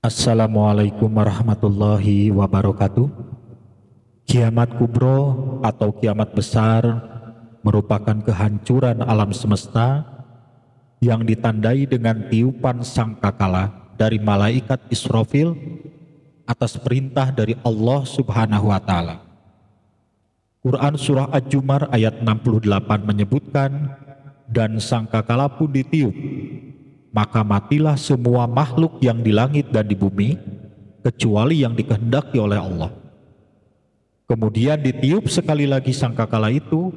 Assalamualaikum warahmatullahi wabarakatuh. Kiamat kubro atau kiamat besar merupakan kehancuran alam semesta yang ditandai dengan tiupan sangkakala dari malaikat Israfil atas perintah dari Allah Subhanahu wa Ta'ala. Quran Surah Ad-Jumar ayat 68 menyebutkan, dan sangkakala pun ditiup, maka matilah semua makhluk yang di langit dan di bumi, kecuali yang dikehendaki oleh Allah. Kemudian ditiup sekali lagi sangkakala itu,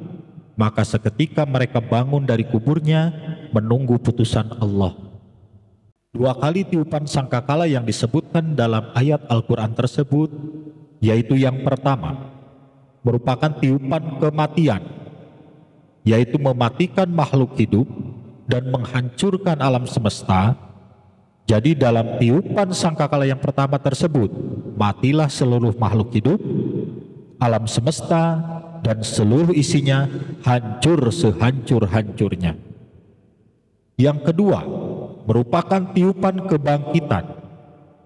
maka seketika mereka bangun dari kuburnya menunggu putusan Allah. Dua kali tiupan sangkakala yang disebutkan dalam ayat Al-Quran tersebut, yaitu yang pertama merupakan tiupan kematian, yaitu mematikan makhluk hidup dan menghancurkan alam semesta. Jadi dalam tiupan sangkakala yang pertama tersebut, matilah seluruh makhluk hidup, alam semesta dan seluruh isinya hancur sehancur-hancurnya. Yang kedua merupakan tiupan kebangkitan,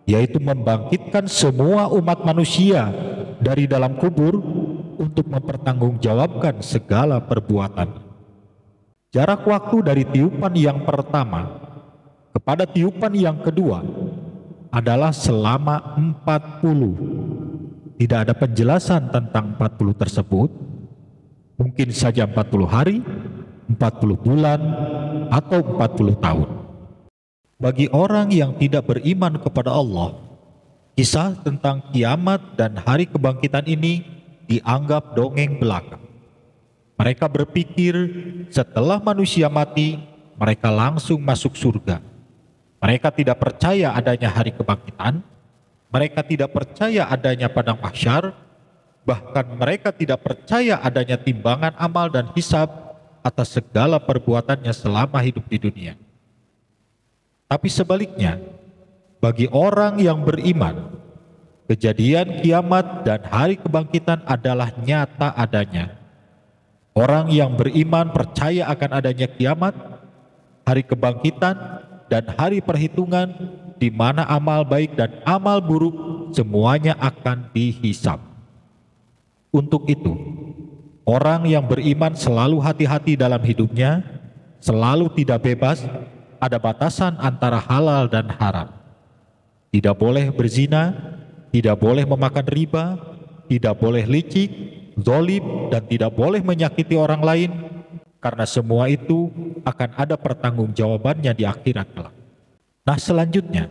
yaitu membangkitkan semua umat manusia dari dalam kubur untuk mempertanggungjawabkan segala perbuatan. Jarak waktu dari tiupan yang pertama kepada tiupan yang kedua adalah selama 40. Tidak ada penjelasan tentang 40 tersebut. Mungkin saja 40 hari, 40 bulan, atau 40 tahun. Bagi orang yang tidak beriman kepada Allah, kisah tentang kiamat dan hari kebangkitan ini dianggap dongeng belaka. Mereka berpikir setelah manusia mati, mereka langsung masuk surga. Mereka tidak percaya adanya hari kebangkitan, mereka tidak percaya adanya padang mahsyar, bahkan mereka tidak percaya adanya timbangan amal dan hisab atas segala perbuatannya selama hidup di dunia. Tapi sebaliknya, bagi orang yang beriman, kejadian kiamat dan hari kebangkitan adalah nyata adanya. Orang yang beriman percaya akan adanya kiamat, hari kebangkitan, dan hari perhitungan di mana amal baik dan amal buruk semuanya akan dihisab. Untuk itu, orang yang beriman selalu hati-hati dalam hidupnya, selalu tidak bebas, ada batasan antara halal dan haram. Tidak boleh berzina, tidak boleh memakan riba, tidak boleh licik, zalim, dan tidak boleh menyakiti orang lain, karena semua itu akan ada pertanggungjawabannya di akhirat kelak. Nah, selanjutnya,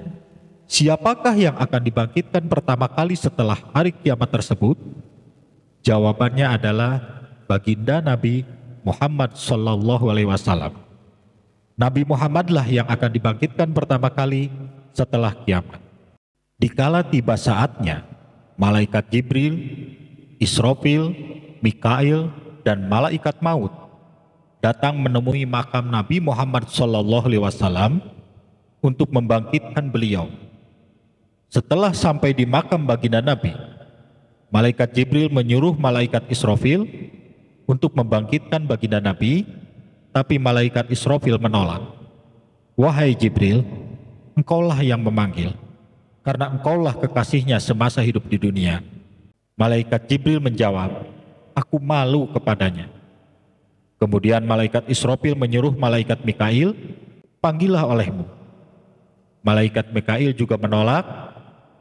siapakah yang akan dibangkitkan pertama kali setelah hari kiamat tersebut? Jawabannya adalah baginda Nabi Muhammad SAW. Nabi Muhammadlah yang akan dibangkitkan pertama kali setelah kiamat. Dikala tiba saatnya, malaikat Jibril, Israfil, Mikail, dan malaikat maut datang menemui makam Nabi Muhammad SAW untuk membangkitkan beliau. Setelah sampai di makam baginda Nabi, malaikat Jibril menyuruh malaikat Israfil untuk membangkitkan baginda Nabi, tapi malaikat Israfil menolak. Wahai Jibril, engkaulah yang memanggil, karena engkaulah kekasihnya semasa hidup di dunia. Malaikat Jibril menjawab, aku malu kepadanya. Kemudian malaikat Israfil menyuruh malaikat Mikail, panggillah olehmu. Malaikat Mikail juga menolak.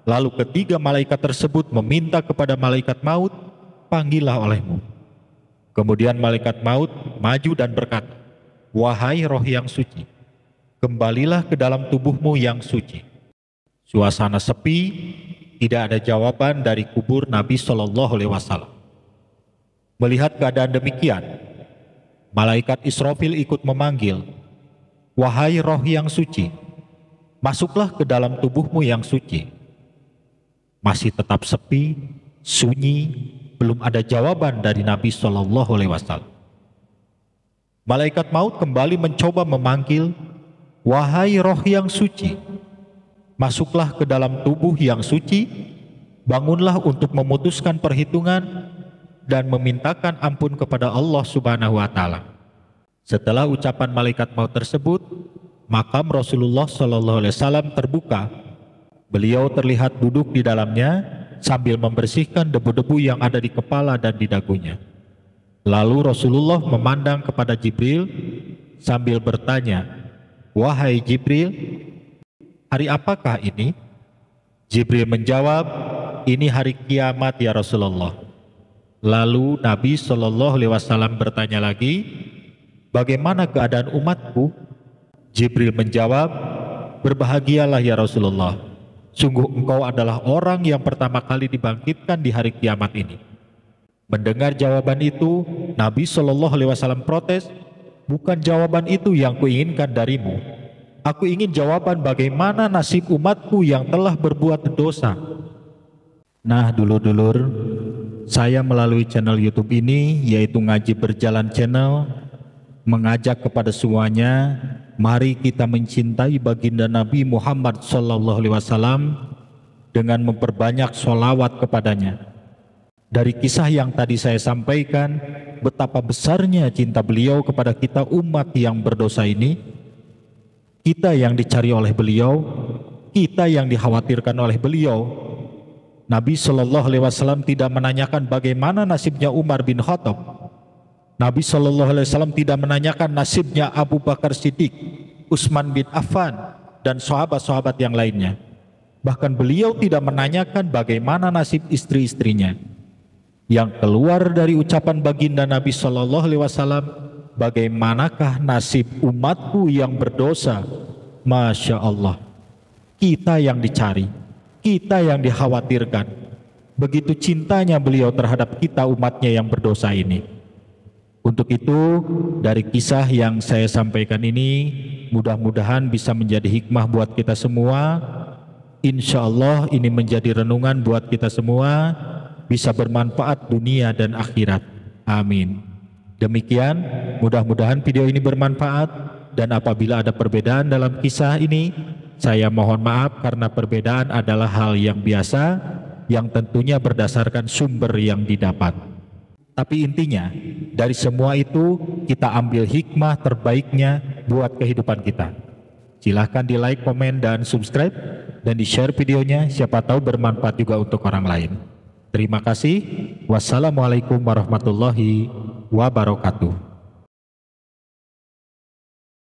Lalu ketiga malaikat tersebut meminta kepada malaikat maut, panggillah olehmu. Kemudian malaikat maut maju dan berkata, wahai roh yang suci, kembalilah ke dalam tubuhmu yang suci. Suasana sepi, tidak ada jawaban dari kubur Nabi SAW. Melihat keadaan demikian, malaikat Israfil ikut memanggil, wahai roh yang suci, masuklah ke dalam tubuhmu yang suci. Masih tetap sepi, sunyi, belum ada jawaban dari Nabi SAW. Malaikat maut kembali mencoba memanggil, wahai roh yang suci, masuklah ke dalam tubuh yang suci, bangunlah untuk memutuskan perhitungan dan memintakan ampun kepada Allah Subhanahu wa Ta'ala. Setelah ucapan malaikat maut tersebut, makam Rasulullah SAW terbuka Beliau terlihat duduk di dalamnya sambil membersihkan debu-debu yang ada di kepala dan di dagunya. Lalu Rasulullah memandang kepada Jibril sambil bertanya, "Wahai Jibril, hari apakah ini?" Jibril menjawab, "Ini hari kiamat ya Rasulullah." Lalu Nabi Shallallahu Alaihi Wasallam bertanya lagi, "Bagaimana keadaan umatku?" Jibril menjawab, "Berbahagialah ya Rasulullah. Sungguh engkau adalah orang yang pertama kali dibangkitkan di hari kiamat ini." Mendengar jawaban itu, Nabi Shallallahu Alaihi Wasallam protes, "Bukan jawaban itu yang kuinginkan darimu. Aku ingin jawaban bagaimana nasib umatku yang telah berbuat dosa." Nah dulur-dulur, saya melalui channel YouTube ini, yaitu Ngaji Berjalan Channel, mengajak kepada semuanya, mari kita mencintai baginda Nabi Muhammad SAW dengan memperbanyak sholawat kepadanya. Dari kisah yang tadi saya sampaikan, betapa besarnya cinta beliau kepada kita umat yang berdosa ini, kita yang dicari oleh beliau, kita yang dikhawatirkan oleh beliau. Nabi Shallallahu Alaihi Wasallam tidak menanyakan bagaimana nasibnya Umar bin Khattab. Nabi Shallallahu Alaihi Wasallam tidak menanyakan nasibnya Abu Bakar Siddiq, Utsman bin Affan, dan sahabat-sahabat yang lainnya. Bahkan beliau tidak menanyakan bagaimana nasib istri-istrinya. Yang keluar dari ucapan baginda Nabi Shallallahu Alaihi Wasallam, bagaimanakah nasib umatku yang berdosa? Masya Allah, kita yang dicari, kita yang dikhawatirkan. Begitu cintanya beliau terhadap kita umatnya yang berdosa ini. Untuk itu, dari kisah yang saya sampaikan ini, mudah-mudahan bisa menjadi hikmah buat kita semua. Insya Allah ini menjadi renungan buat kita semua, bisa bermanfaat dunia dan akhirat. Amin. Demikian, mudah-mudahan video ini bermanfaat, dan apabila ada perbedaan dalam kisah ini, saya mohon maaf karena perbedaan adalah hal yang biasa, yang tentunya berdasarkan sumber yang didapat. Tapi intinya, dari semua itu kita ambil hikmah terbaiknya buat kehidupan kita. Silahkan di like, komen, dan subscribe, dan di share videonya, siapa tahu bermanfaat juga untuk orang lain. Terima kasih. Wassalamualaikum warahmatullahi wabarakatuh.